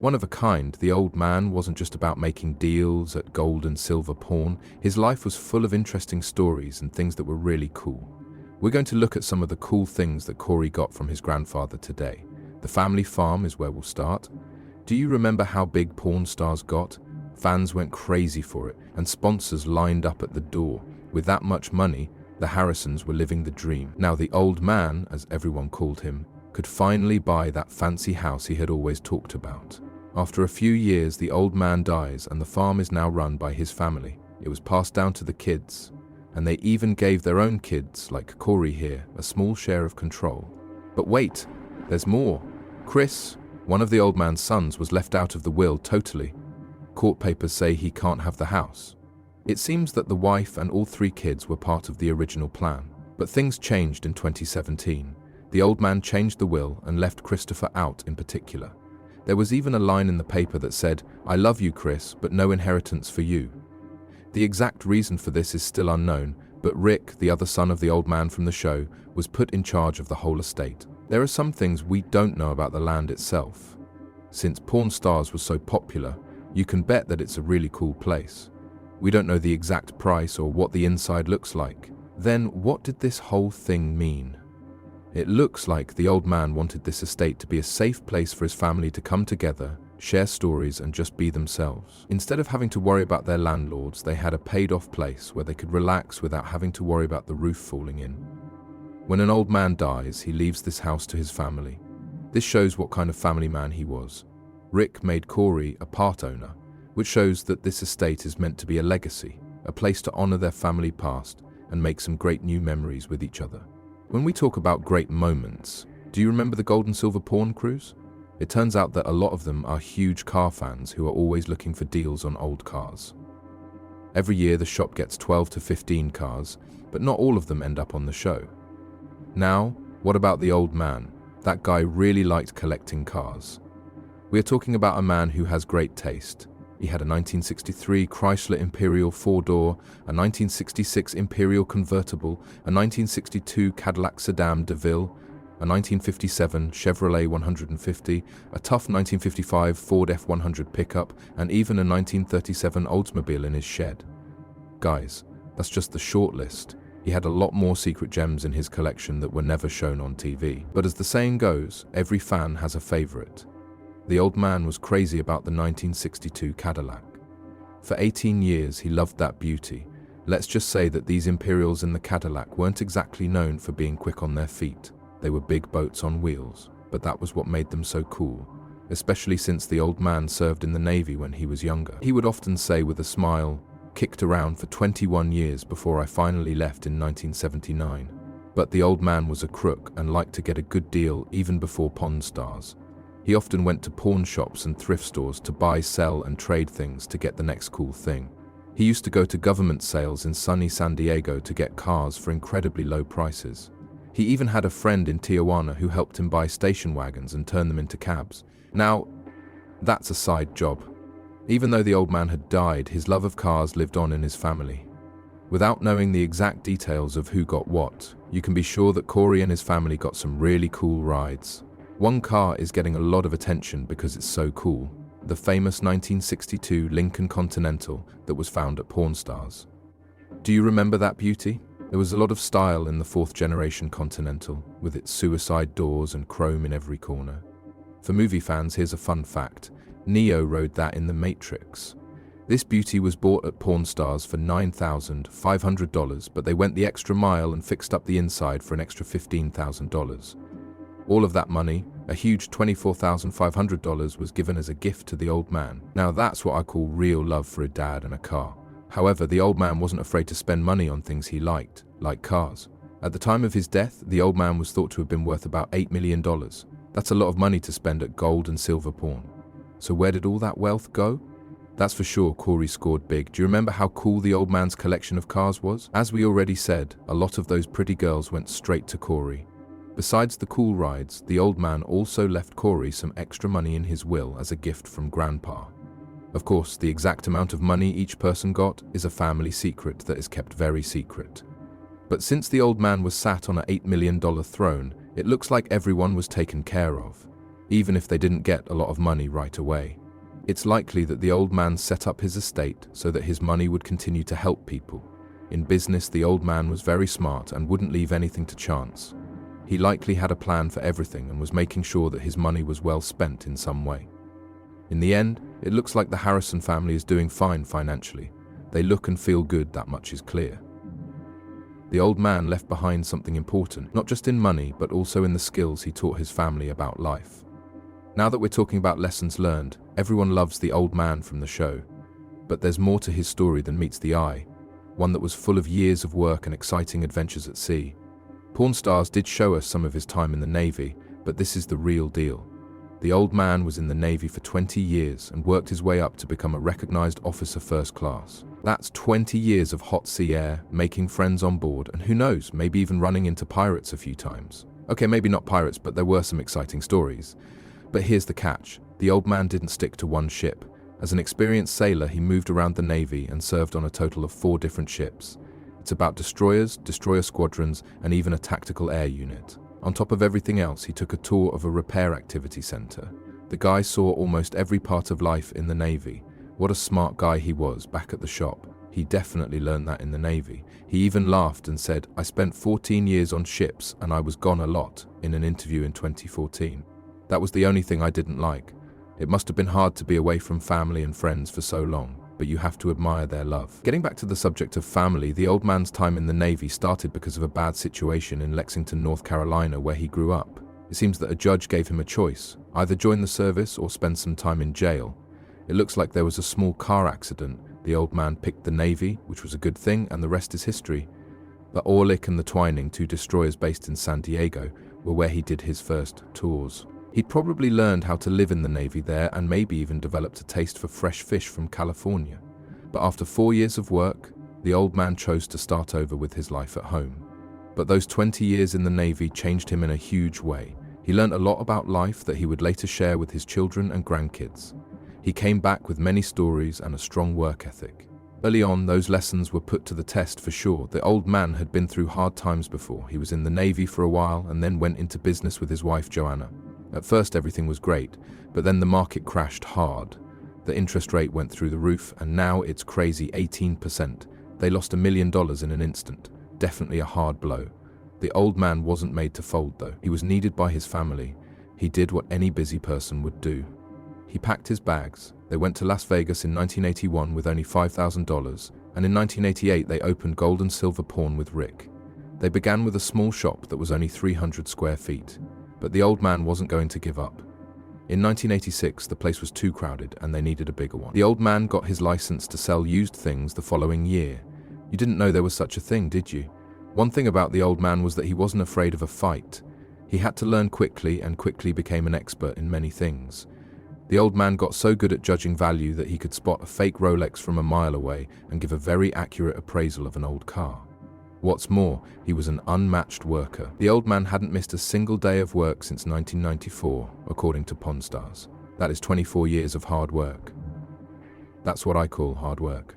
One of a kind, the old man wasn't just about making deals at gold and silver pawn. His life was full of interesting stories and things that were really cool. We're going to look at some of the cool things that Corey got from his grandfather today. The family farm is where we'll start. Do you remember how big Pawn Stars got? Fans went crazy for it, and sponsors lined up at the door. With that much money, the Harrisons were living the dream. Now the old man, as everyone called him, could finally buy that fancy house he had always talked about. After a few years, the old man dies and the farm is now run by his family. It was passed down to the kids, and they even gave their own kids, like Corey here, a small share of control. But wait, there's more. Chris, one of the old man's sons, was left out of the will totally. Court papers say he can't have the house. It seems that the wife and all three kids were part of the original plan. But things changed in 2017. The old man changed the will and left Christopher out in particular. There was even a line in the paper that said, "I love you, Chris, but no inheritance for you." The exact reason for this is still unknown, but Rick, the other son of the old man from the show, was put in charge of the whole estate. There are some things we don't know about the land itself. Since Pawn Stars was so popular, you can bet that it's a really cool place. We don't know the exact price or what the inside looks like. Then what did this whole thing mean? It looks like the old man wanted this estate to be a safe place for his family to come together, share stories, and just be themselves. Instead of having to worry about their landlords, they had a paid-off place where they could relax without having to worry about the roof falling in. When an old man dies, he leaves this house to his family. This shows what kind of family man he was. Rick made Corey a part owner, which shows that this estate is meant to be a legacy, a place to honor their family past and make some great new memories with each other. When we talk about great moments, do you remember the gold and silver pawn cruise? It turns out that a lot of them are huge car fans who are always looking for deals on old cars. Every year the shop gets 12 to 15 cars, but not all of them end up on the show. Now, what about the old man? That guy really liked collecting cars. We are talking about a man who has great taste. He had a 1963 Chrysler Imperial 4-door, a 1966 Imperial convertible, a 1962 Cadillac Sedan DeVille, a 1957 Chevrolet 150, a tough 1955 Ford F100 pickup, and even a 1937 Oldsmobile in his shed. Guys, that's just the short list. He had a lot more secret gems in his collection that were never shown on TV. But as the saying goes, every fan has a favorite. The old man was crazy about the 1962 Cadillac. For 18 years, he loved that beauty. Let's just say that these Imperials in the Cadillac weren't exactly known for being quick on their feet. They were big boats on wheels, but that was what made them so cool, especially since the old man served in the Navy when he was younger. He would often say with a smile, "Kicked around for 21 years before I finally left in 1979. But the old man was a crook and liked to get a good deal even before Pawn Stars. He often went to pawn shops and thrift stores to buy, sell, and trade things to get the next cool thing. He used to go to government sales in sunny San Diego to get cars for incredibly low prices. He even had a friend in Tijuana who helped him buy station wagons and turn them into cabs. Now, that's a side job. Even though the old man had died, his love of cars lived on in his family. Without knowing the exact details of who got what, you can be sure that Corey and his family got some really cool rides. One car is getting a lot of attention because it's so cool. The famous 1962 Lincoln Continental that was found at Pawn Stars. Do you remember that beauty? There was a lot of style in the fourth generation Continental, with its suicide doors and chrome in every corner. For movie fans, here's a fun fact. Neo rode that in The Matrix. This beauty was bought at Pawn Stars for $9,500, but they went the extra mile and fixed up the inside for an extra $15,000. All of that money, a huge $24,500, was given as a gift to the old man. Now that's what I call real love for a dad and a car. However, the old man wasn't afraid to spend money on things he liked, like cars. At the time of his death, the old man was thought to have been worth about $8 million. That's a lot of money to spend at gold and silver pawn. So where did all that wealth go? That's for sure Corey scored big. Do you remember how cool the old man's collection of cars was? As we already said, a lot of those pretty girls went straight to Corey. Besides the cool rides, the old man also left Corey some extra money in his will as a gift from Grandpa. Of course, the exact amount of money each person got is a family secret that is kept very secret. But since the old man was sat on an $8 million throne, it looks like everyone was taken care of. even if they didn't get a lot of money right away. It's likely that the old man set up his estate so that his money would continue to help people. In business, the old man was very smart and wouldn't leave anything to chance. He likely had a plan for everything and was making sure that his money was well spent in some way. In the end, it looks like the Harrison family is doing fine financially. They look and feel good, that much is clear. The old man left behind something important, not just in money, but also in the skills he taught his family about life. Now that we're talking about lessons learned, everyone loves the old man from the show. But there's more to his story than meets the eye, one that was full of years of work and exciting adventures at sea. Pawn Stars did show us some of his time in the Navy, but this is the real deal. The old man was in the Navy for 20 years and worked his way up to become a recognized officer first class. That's 20 years of hot sea air, making friends on board, and who knows, maybe even running into pirates a few times. Okay, maybe not pirates, but there were some exciting stories. But here's the catch. The old man didn't stick to one ship. As an experienced sailor, he moved around the Navy and served on a total of 4 different ships. It's about destroyers, destroyer squadrons, and even a tactical air unit. On top of everything else, he took a tour of a repair activity center. The guy saw almost every part of life in the Navy. What a smart guy he was back at the shop. He definitely learned that in the Navy. He even laughed and said, "I spent 14 years on ships and I was gone a lot," in an interview in 2014. That was the only thing I didn't like. It must have been hard to be away from family and friends for so long, but you have to admire their love. Getting back to the subject of family, the old man's time in the Navy started because of a bad situation in Lexington, North Carolina, where he grew up. It seems that a judge gave him a choice, either join the service or spend some time in jail. It looks like there was a small car accident. The old man picked the Navy, which was a good thing, and the rest is history. The Orlick and the Twining, 2 destroyers based in San Diego, were where he did his first tours. He'd probably learned how to live in the Navy there and maybe even developed a taste for fresh fish from California. But after 4 years of work, the old man chose to start over with his life at home. But those 20 years in the Navy changed him in a huge way. He learned a lot about life that he would later share with his children and grandkids. He came back with many stories and a strong work ethic. Early on, those lessons were put to the test for sure. The old man had been through hard times before. He was in the Navy for a while and then went into business with his wife, Joanna. At first, everything was great, but then the market crashed hard. The interest rate went through the roof, and now it's crazy 18%. They lost $1 million in an instant. Definitely a hard blow. The old man wasn't made to fold, though. He was needed by his family. He did what any busy person would do. He packed his bags. They went to Las Vegas in 1981 with only $5,000, and in 1988 they opened Gold and Silver Pawn with Rick. They began with a small shop that was only 300 square feet, but the old man wasn't going to give up. In 1986, the place was too crowded and they needed a bigger one. The old man got his license to sell used things the following year. You didn't know there was such a thing, did you? One thing about the old man was that he wasn't afraid of a fight. He had to learn quickly and quickly became an expert in many things. The old man got so good at judging value that he could spot a fake Rolex from a mile away and give a very accurate appraisal of an old car. What's more, he was an unmatched worker. The old man hadn't missed a single day of work since 1994, according to Pawn Stars. That is 24 years of hard work. That's what I call hard work.